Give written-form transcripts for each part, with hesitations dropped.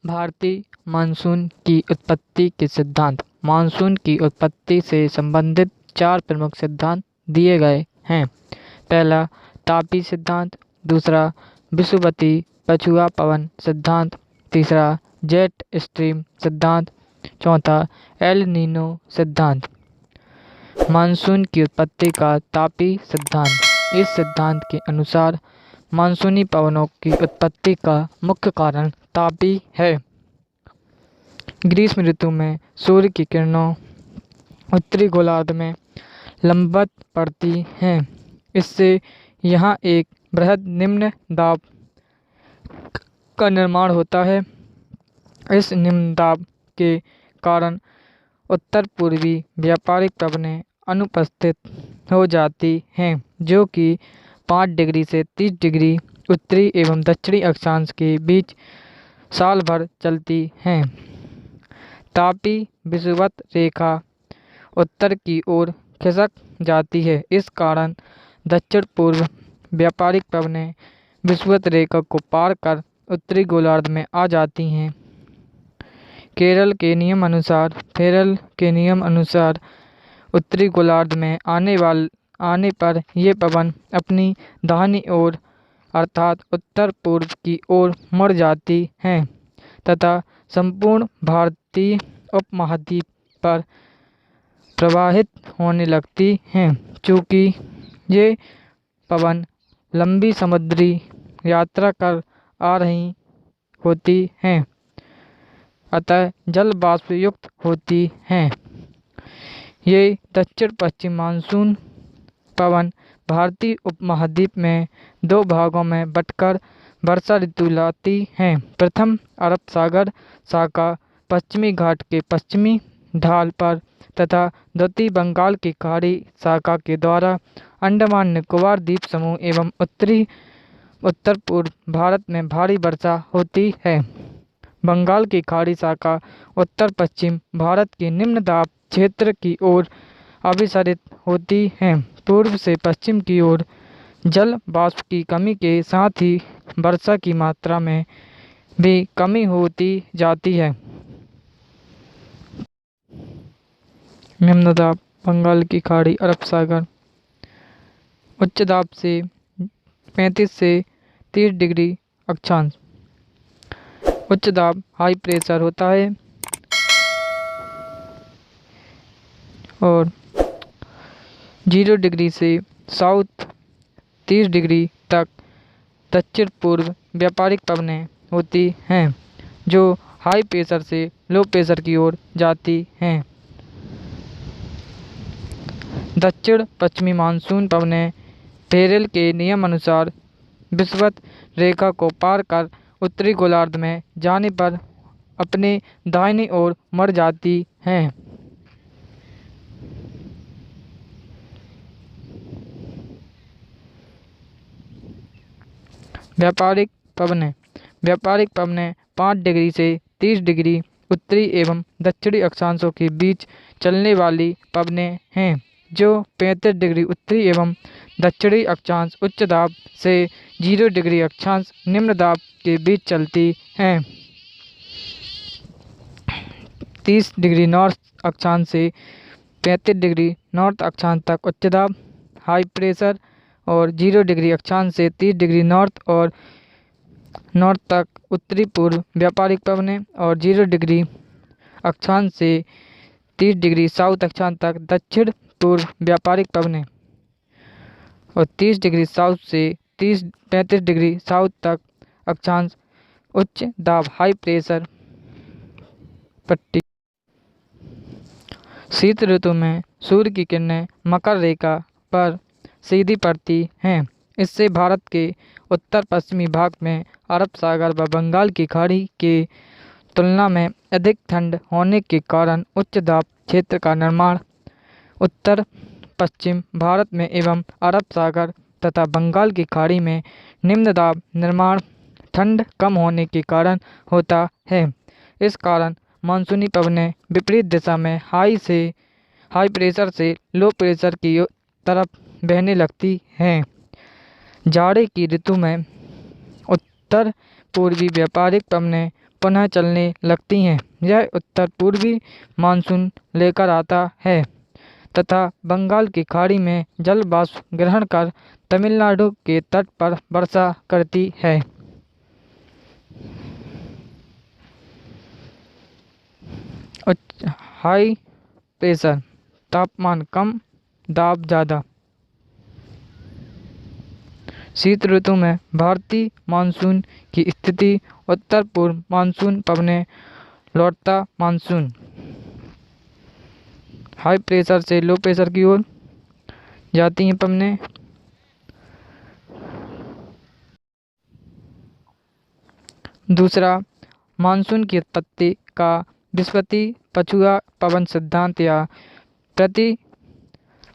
भारतीय मानसून की उत्पत्ति के सिद्धांत। मानसून की उत्पत्ति से संबंधित चार प्रमुख सिद्धांत दिए गए हैं। पहला, तापी सिद्धांत। दूसरा, विषुवती पछुआ पवन सिद्धांत। तीसरा, जेट स्ट्रीम सिद्धांत। चौथा, एल नीनो सिद्धांत। मानसून की उत्पत्ति का तापी सिद्धांत। इस सिद्धांत के अनुसार मानसूनी पवनों की उत्पत्ति का मुख्य कारण तापी है। ग्रीष्म ऋतु में सूर्य की किरणों उत्तरी गोलार्ध में लंबवत पड़ती हैं। इससे यहाँ एक बृहद निम्न दाब का निर्माण होता है। इस निम्न दाब के कारण उत्तर पूर्वी व्यापारिक पवनें अनुपस्थित हो जाती हैं, जो कि 5 डिग्री से 30 डिग्री उत्तरी एवं दक्षिणी अक्षांश के बीच साल भर चलती हैं। तापी विषुवत रेखा उत्तर की ओर खिसक जाती है। इस कारण दक्षिण पूर्व व्यापारिक पवनें विषुवत रेखा को पार कर उत्तरी गोलार्ध में आ जाती हैं। फेरल के नियम अनुसार उत्तरी गोलार्ध में आने पर ये पवन अपनी दाहिनी ओर अर्थात उत्तर पूर्व की ओर मुड़ जाती हैं तथा संपूर्ण भारतीय उपमहाद्वीप पर प्रवाहित होने लगती हैं। चूँकि ये पवन लंबी समुद्री यात्रा कर आ रही होती हैं, अतः जल वाष्प युक्त होती हैं। ये दक्षिण पश्चिम मानसून पवन भारतीय उपमहाद्वीप में 2 भागों में बंटकर वर्षा ऋतु लाती हैं। प्रथम, अरब सागर शाखा पश्चिमी घाट के पश्चिमी ढाल पर तथा द्वितीय, बंगाल की खाड़ी शाखा के द्वारा अंडमान निकोबार द्वीप समूह एवं उत्तर पूर्व भारत में भारी वर्षा होती है। बंगाल की खाड़ी शाखा उत्तर पश्चिम भारत के निम्न दाब क्षेत्र की ओर अभिसरित होती है। पूर्व से पश्चिम की ओर जल वाष्प की कमी के साथ ही वर्षा की मात्रा में भी कमी होती जाती है। निम्न दाब बंगाल की खाड़ी, अरब सागर। उच्च दाब से 35 से 30 डिग्री अक्षांश। उच्च दाब हाई प्रेशर होता है और 0 डिग्री से साउथ 30 डिग्री तक दक्षिण पूर्व व्यापारिक पवनें होती हैं, जो हाई प्रेशर से लो प्रेशर की ओर जाती हैं। दक्षिण पश्चिमी मानसून पवनें फेरेल के नियम अनुसार विषुवत रेखा को पार कर उत्तरी गोलार्ध में जाने पर अपने दाहिनी ओर मुड़ जाती हैं। व्यापारिक पवनें 5 डिग्री से 30 डिग्री उत्तरी एवं दक्षिणी अक्षांशों के बीच चलने वाली पवनें हैं, जो 35 डिग्री उत्तरी एवं दक्षिणी अक्षांश उच्च दाब से 0 डिग्री अक्षांश निम्न दाब के बीच चलती हैं। 30 डिग्री नॉर्थ अक्षांश से 35 डिग्री नॉर्थ अक्षांश तक उच्च दाब हाई प्रेशर और 0 डिग्री अक्षांश से 30 डिग्री नॉर्थ और नॉर्थ तक उत्तरी पूर्व व्यापारिक पवनें और 0 डिग्री अक्षांश से 30 डिग्री साउथ अक्षांश तक दक्षिण पूर्व व्यापारिक पवनें और 30 डिग्री साउथ से 35 डिग्री साउथ तक अक्षांश उच्च दाब हाई प्रेशर पट्टी। शीत ऋतु में सूर्य की किरणें मकर रेखा पर सीधी पड़ती हैं। इससे भारत के उत्तर पश्चिमी भाग में अरब सागर व बंगाल की खाड़ी के तुलना में अधिक ठंड होने के कारण उच्च दाब क्षेत्र का निर्माण उत्तर पश्चिम भारत में एवं अरब सागर तथा बंगाल की खाड़ी में निम्न दाब निर्माण ठंड कम होने के कारण होता है। इस कारण मानसूनी पवनें विपरीत दिशा में हाई प्रेशर से लो प्रेशर की तरफ बहने लगती हैं। जाड़े की ऋतु में उत्तर पूर्वी व्यापारिक पवनें पुनः चलने लगती हैं। यह उत्तर पूर्वी मानसून लेकर आता है तथा बंगाल की खाड़ी में जल वाष्प ग्रहण कर तमिलनाडु के तट पर वर्षा करती है। हाई प्रेशर, तापमान कम, दाब ज़्यादा। शीत ऋतु में भारतीय मानसून की स्थिति उत्तर पूर्व मानसून पवने लौटता मानसून हाई प्रेशर से लो प्रेशर की ओर जाती हैं पवने। दूसरा, मानसून की उत्पत्ति का विषुवतीय पछुआ पवन सिद्धांत या प्रति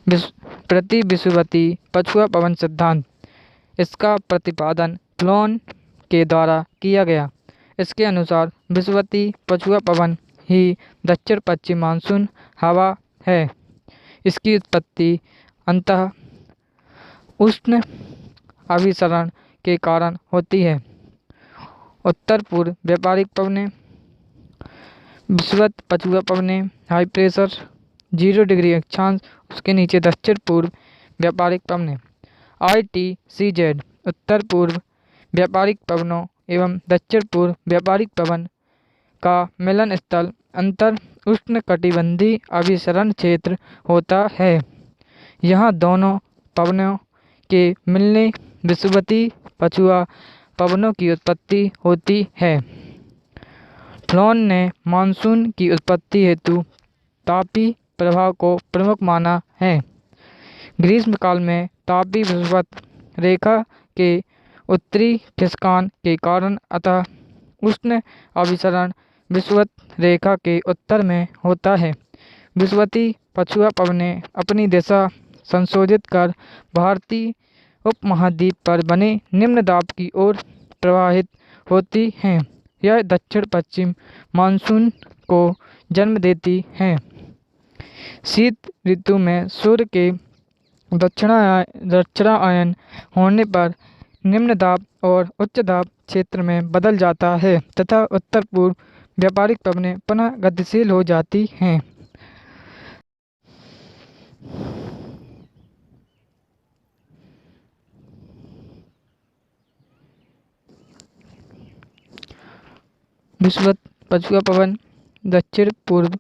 विषुवतीय पछुआ पवन सिद्धांत, इसका प्रतिपादन फ्लोन के द्वारा किया गया। इसके अनुसार विषुवतीय पछुआ पवन ही दक्षिण पश्चिम मानसून हवा है। इसकी उत्पत्ति अंततः उष्ण अभिसरण के कारण होती है। उत्तर पूर्व व्यापारिक पवने, विषुवत पछुआ पवने, हाई प्रेशर, 0 डिग्री अक्षांश उसके नीचे दक्षिण पूर्व व्यापारिक पवने। ITCZ उत्तर पूर्व व्यापारिक पवनों एवं दक्षिण पूर्व व्यापारिक पवन का मिलन स्थल अंतर उष्णकटिबंधीय अभिसरण क्षेत्र होता है। यहाँ दोनों पवनों के मिलने विषुवतीय पछुआ पवनों की उत्पत्ति होती है। फ्लोन ने मानसून की उत्पत्ति हेतु तापीय प्रभाव को प्रमुख माना है। ग्रीष्मकाल में तापीय विषुवत रेखा के उत्तरी खिसकान के कारण अतः उष्ण अभिसरण विषुवत रेखा के उत्तर में होता है। विषुवतीय पछुआ पवनें अपनी दिशा संशोधित कर भारतीय उपमहाद्वीप पर बने निम्न दाब की ओर प्रवाहित होती हैं। यह दक्षिण पश्चिम मानसून को जन्म देती हैं। शीत ऋतु में सूर्य के दक्षिणायन होने पर निम्न दाब और उच्च दाब क्षेत्र में बदल जाता है तथा उत्तर पूर्व व्यापारिक पवनें पुनः गतिशील हो जाती हैं। विषुवत पछुआ पवन, दक्षिण पूर्व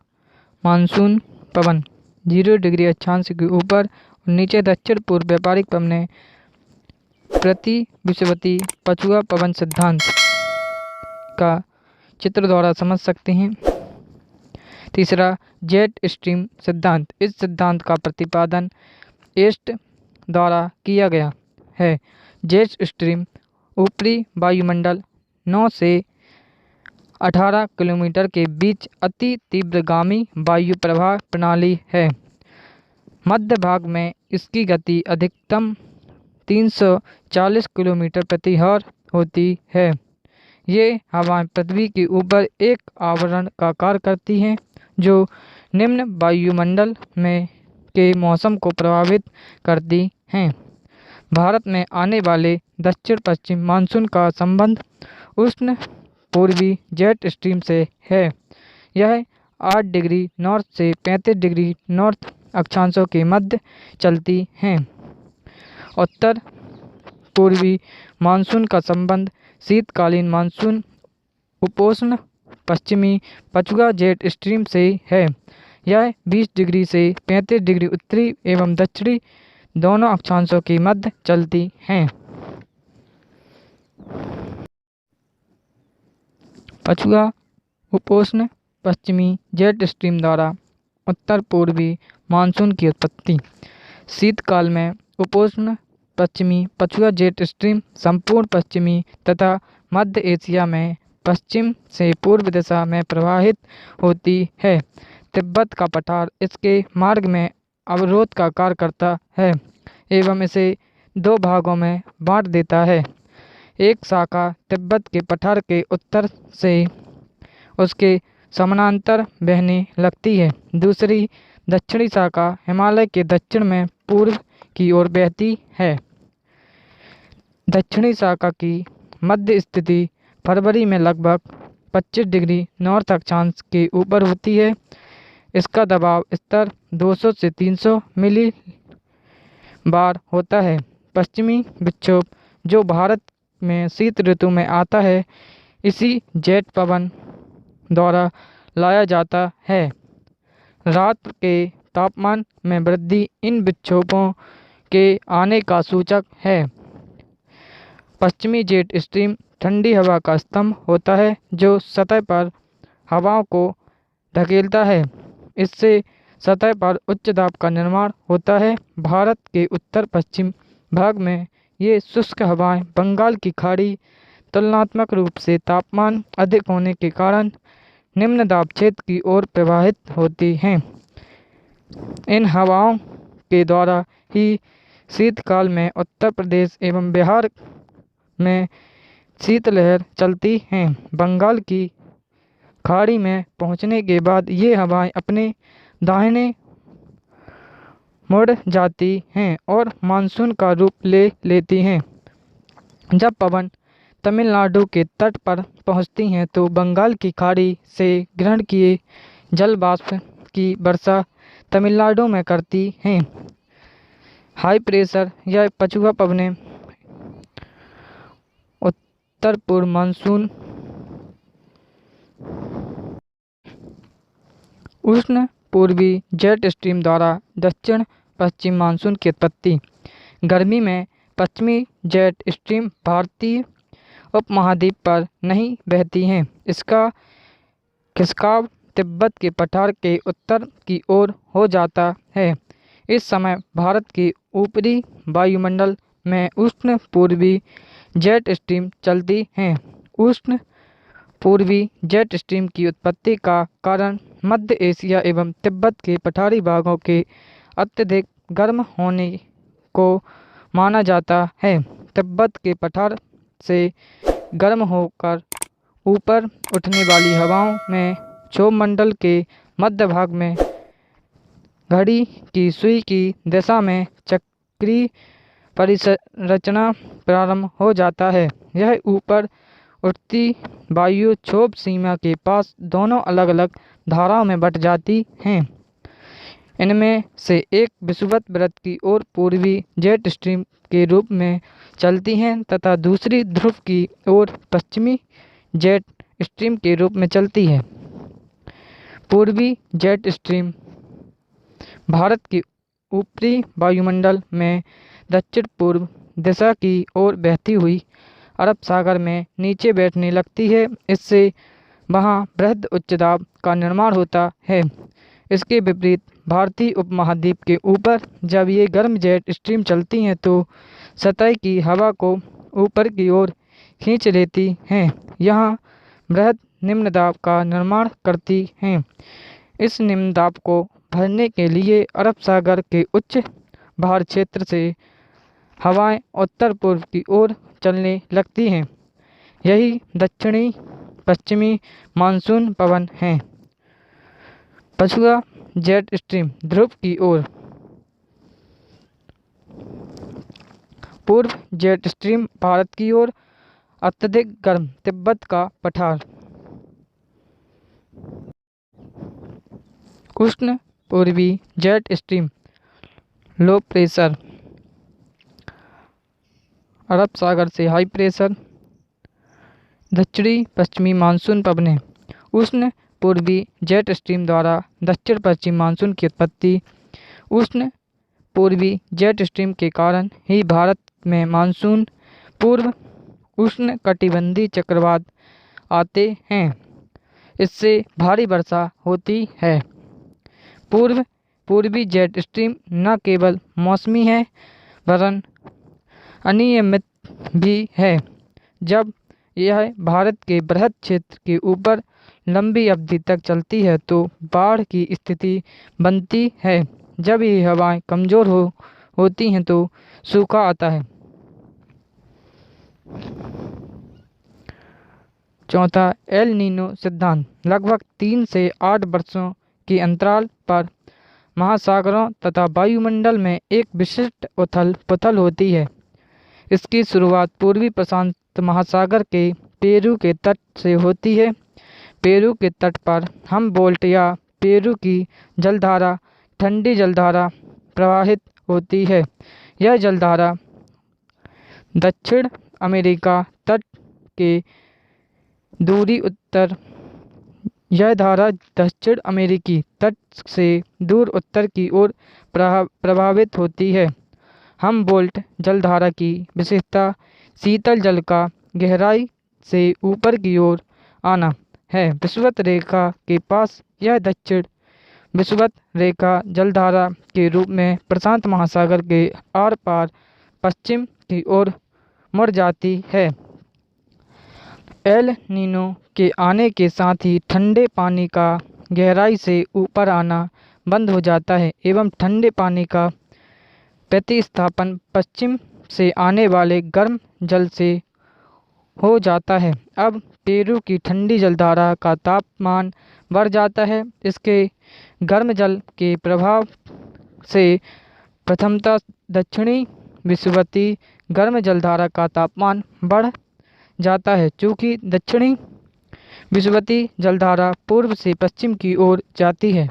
मानसून पवन, 0 डिग्री अक्षांश के ऊपर और नीचे दक्षिण पूर्व व्यापारिक पवनें प्रति विषुवतीय पछुआ पवन सिद्धांत का चित्र द्वारा समझ सकते हैं। तीसरा, जेट स्ट्रीम सिद्धांत। इस सिद्धांत का प्रतिपादन एस्ट द्वारा किया गया है। जेट स्ट्रीम ऊपरी वायुमंडल 9 से 18 किलोमीटर के बीच अति तीव्रगामी वायु प्रवाह प्रणाली है। मध्य भाग में इसकी गति अधिकतम 340 किलोमीटर प्रति आवर होती है। ये हवाएं पृथ्वी के ऊपर एक आवरण का कार्य करती हैं जो निम्न वायुमंडल में के मौसम को प्रभावित करती हैं। भारत में आने वाले दक्षिण पश्चिम मानसून का संबंध उष्ण पूर्वी जेट स्ट्रीम से है। यह 8 डिग्री नॉर्थ से 35 डिग्री नॉर्थ अक्षांशों के मध्य चलती हैं। उत्तर पूर्वी मानसून का संबंध शीतकालीन मानसून उपोष्ण पश्चिमी पछुआ जेट स्ट्रीम से है। यह 20 डिग्री से 35 डिग्री उत्तरी एवं दक्षिणी दोनों अक्षांशों के मध्य चलती हैं। पछुआ उपोष्ण पश्चिमी जेट स्ट्रीम द्वारा उत्तर पूर्वी मानसून की उत्पत्ति। शीतकाल में उपोष्ण पश्चिमी पछुआ जेट स्ट्रीम संपूर्ण पश्चिमी तथा मध्य एशिया में पश्चिम से पूर्व दिशा में प्रवाहित होती है। तिब्बत का पठार इसके मार्ग में अवरोध का कार्य करता है एवं इसे 2 भागों में बांट देता है। एक शाखा तिब्बत के पठार के उत्तर से उसके समानांतर बहने लगती है। दूसरी दक्षिणी शाखा हिमालय के दक्षिण में पूर्व की ओर बहती है। दक्षिणी शाखा की मध्य स्थिति फरवरी में लगभग 25 डिग्री नॉर्थ अक्षांश के ऊपर होती है। इसका दबाव स्तर 200 से 300 मिली बार होता है। पश्चिमी विक्षोभ जो भारत में शीत ऋतु में आता है, इसी जेट पवन द्वारा लाया जाता है। रात के तापमान में वृद्धि इन विक्षोभों के आने का सूचक है। पश्चिमी जेट स्ट्रीम ठंडी हवा का स्तंभ होता है जो सतह पर हवाओं को धकेलता है। इससे सतह पर उच्च दाब का निर्माण होता है। भारत के उत्तर पश्चिम भाग में ये शुष्क हवाएं बंगाल की खाड़ी तुलनात्मक रूप से तापमान अधिक होने के कारण निम्न दाब क्षेत्र की ओर प्रवाहित होती हैं। इन हवाओं के द्वारा ही शीतकाल में उत्तर प्रदेश एवं बिहार में शीतलहर चलती हैं। बंगाल की खाड़ी में पहुंचने के बाद ये हवाएं अपने दाहिने मुड़ जाती हैं और मानसून का रूप ले लेती हैं। जब पवन तमिलनाडु के तट पर पहुंचती हैं तो बंगाल की खाड़ी से ग्रहण किए जल वाष्प की वर्षा तमिलनाडु में करती हैं। हाई प्रेशर या पछुआ पवनें उत्तर पूर्व मानसून उष्ण पूर्वी जेट स्ट्रीम द्वारा दक्षिण पश्चिम मानसून की उत्पत्ति। गर्मी में पश्चिमी जेट स्ट्रीम भारतीय उपमहाद्वीप पर नहीं बहती हैं। इसका खिसकाव तिब्बत के पठार के उत्तर की ओर हो जाता है। इस समय भारत के ऊपरी वायुमंडल में उष्ण पूर्वी जेट स्ट्रीम चलती हैं। उष्ण पूर्वी जेट स्ट्रीम की उत्पत्ति का कारण मध्य एशिया एवं तिब्बत के पठारी भागों के अत्यधिक गर्म होने को माना जाता है। तिब्बत के पठार से गर्म होकर ऊपर उठने वाली हवाओं में क्षोभ मंडल के मध्य भाग में घड़ी की सुई की दिशा में चक्रीय परिसंरचना प्रारंभ हो जाता है। यह ऊपर उठती वायु क्षोभ सीमा के पास दोनों अलग अलग धाराओं में बट जाती हैं। इनमें से एक विषुवत वृत्त की ओर पूर्वी जेट स्ट्रीम के रूप में चलती हैं तथा दूसरी ध्रुव की ओर पश्चिमी जेट स्ट्रीम के रूप में चलती है। पूर्वी जेट स्ट्रीम भारत की ऊपरी वायुमंडल में दक्षिण पूर्व दिशा की ओर बहती हुई अरब सागर में नीचे बैठने लगती है। इससे वहाँ बृहद उच्च दाब का निर्माण होता है। इसके विपरीत भारतीय उपमहाद्वीप के ऊपर जब ये गर्म जेट स्ट्रीम चलती हैं तो सतह की हवा को ऊपर की ओर खींच लेती हैं। यहाँ बृहद निम्न दाब का निर्माण करती हैं। इस निम्न दाब को भरने के लिए अरब सागर के उच्च भार क्षेत्र से हवाएं उत्तर पूर्व की ओर चलने लगती हैं। यही दक्षिणी पश्चिमी मानसून पवन हैं। पछुआ जेट स्ट्रीम ध्रुव की ओर। पूर्व जेट स्ट्रीम भारत की ओर अत्यधिक गर्म तिब्बत का पठार। उष्ण पूर्वी जेट स्ट्रीम लो प्रेशर अरब सागर से हाई प्रेशर। दक्षिणी पश्चिमी मानसून पवनें। उष्ण पूर्वी जेट स्ट्रीम द्वारा दक्षिण पश्चिम मानसून की उत्पत्ति। उष्ण पूर्वी जेट स्ट्रीम के कारण ही भारत में मानसून पूर्व उष्ण कटिबंधीय चक्रवात आते हैं। इससे भारी वर्षा होती है। पूर्वी जेट स्ट्रीम न केवल मौसमी है वरन अनियमित भी है। जब यह भारत के बृहद क्षेत्र के ऊपर लंबी अवधि तक चलती है तो बाढ़ की स्थिति बनती है। जब ये हवाएं कमज़ोर होती हैं तो सूखा आता है। चौथा, एल नीनो सिद्धांत। लगभग 3 से 8 वर्षों के अंतराल पर महासागरों तथा वायुमंडल में एक विशिष्ट उथल पुथल होती है। इसकी शुरुआत पूर्वी प्रशांत महासागर के पेरू के तट से होती है। पेरू के तट पर हमबोल्ट या पेरू की जलधारा ठंडी जलधारा प्रवाहित होती है। यह जलधारा दक्षिण अमेरिका तट के दूरी उत्तर यह धारा दक्षिण अमेरिकी तट से दूर उत्तर की ओर प्रभावित होती है। हमबोल्ट जलधारा की विशेषता शीतल जल का गहराई से ऊपर की ओर आना है। विषुवत रेखा के पास यह दक्षिण विषुवत रेखा जलधारा के रूप में प्रशांत महासागर के आर पार पश्चिम की ओर मुड़ जाती है। एल नीनो के आने के साथ ही ठंडे पानी का गहराई से ऊपर आना बंद हो जाता है एवं ठंडे पानी का प्रतिस्थापन पश्चिम से आने वाले गर्म जल से हो जाता है। अब पेरू की ठंडी जलधारा का तापमान बढ़ जाता है। इसके गर्म जल के प्रभाव से प्रथमतः दक्षिणी विषुवती गर्म जलधारा का तापमान बढ़ जाता है। चूँकि दक्षिणी विषुवती जलधारा पूर्व से पश्चिम की ओर जाती है,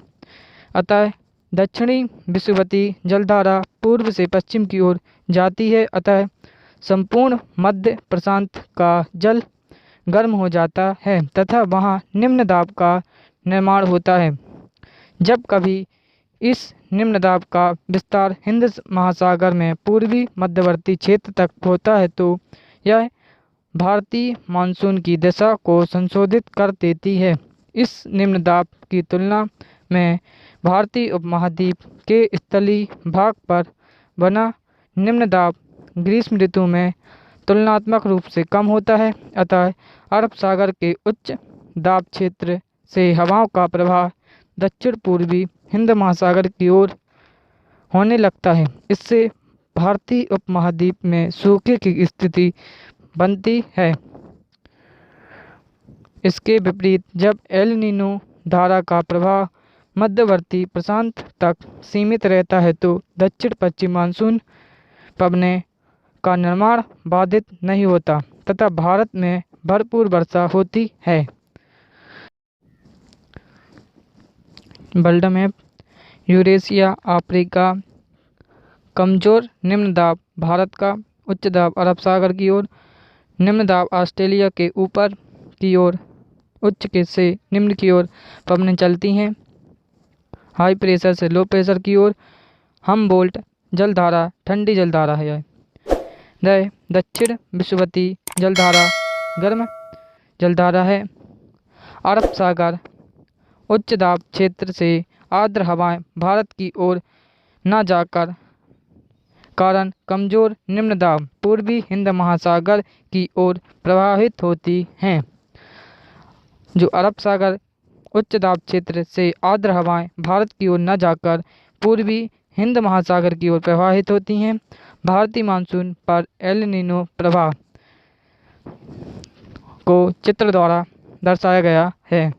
अतः दक्षिणी विषुवती जलधारा पूर्व से पश्चिम की ओर जाती है, अतः संपूर्ण मध्य प्रशांत का जल गर्म हो जाता है तथा वहाँ निम्न दाब का निर्माण होता है। जब कभी इस निम्न दाब का विस्तार हिंद महासागर में पूर्वी मध्यवर्ती क्षेत्र तक होता है तो यह भारतीय मानसून की दिशा को संशोधित कर देती है। इस निम्न दाब की तुलना में भारतीय उपमहाद्वीप के स्थलीय भाग पर बना निम्न दाब ग्रीष्म ऋतु में तुलनात्मक रूप से कम होता है, अतः अरब सागर के उच्च दाब क्षेत्र से हवाओं का प्रवाह दक्षिण पूर्वी हिंद महासागर की ओर होने लगता है। इससे भारतीय उपमहाद्वीप में सूखे की स्थिति बनती है। इसके विपरीत जब एल नीनो धारा का प्रभाव मध्यवर्ती प्रशांत तक सीमित रहता है तो दक्षिण पश्चिम मानसून पवनें का निर्माण बाधित नहीं होता तथा भारत में भरपूर वर्षा होती है। वर्ल्ड मैप यूरेशिया अफ्रीका कमजोर निम्न दाब भारत का, उच्च दाब अरब सागर की ओर, निम्न दाब ऑस्ट्रेलिया के ऊपर की ओर, उच्च के से निम्न की ओर पवनें चलती हैं। हाई प्रेशर से लो प्रेशर की ओर हमबोल्ट जलधारा ठंडी जलधारा है। दक्षिण विषुवती जलधारा गर्म जलधारा है। अरब सागर उच्च दाब क्षेत्र से आर्द्र हवाएं भारत की ओर न जाकर कारण कमजोर निम्न दाब पूर्वी हिंद महासागर की ओर प्रवाहित होती हैं। जो अरब सागर उच्च दाब क्षेत्र से आर्द्र हवाएं भारत की ओर न जाकर पूर्वी हिंद महासागर की ओर प्रवाहित होती हैं। भारतीय मानसून पर एल नीनो प्रभाव को चित्र द्वारा दर्शाया गया है।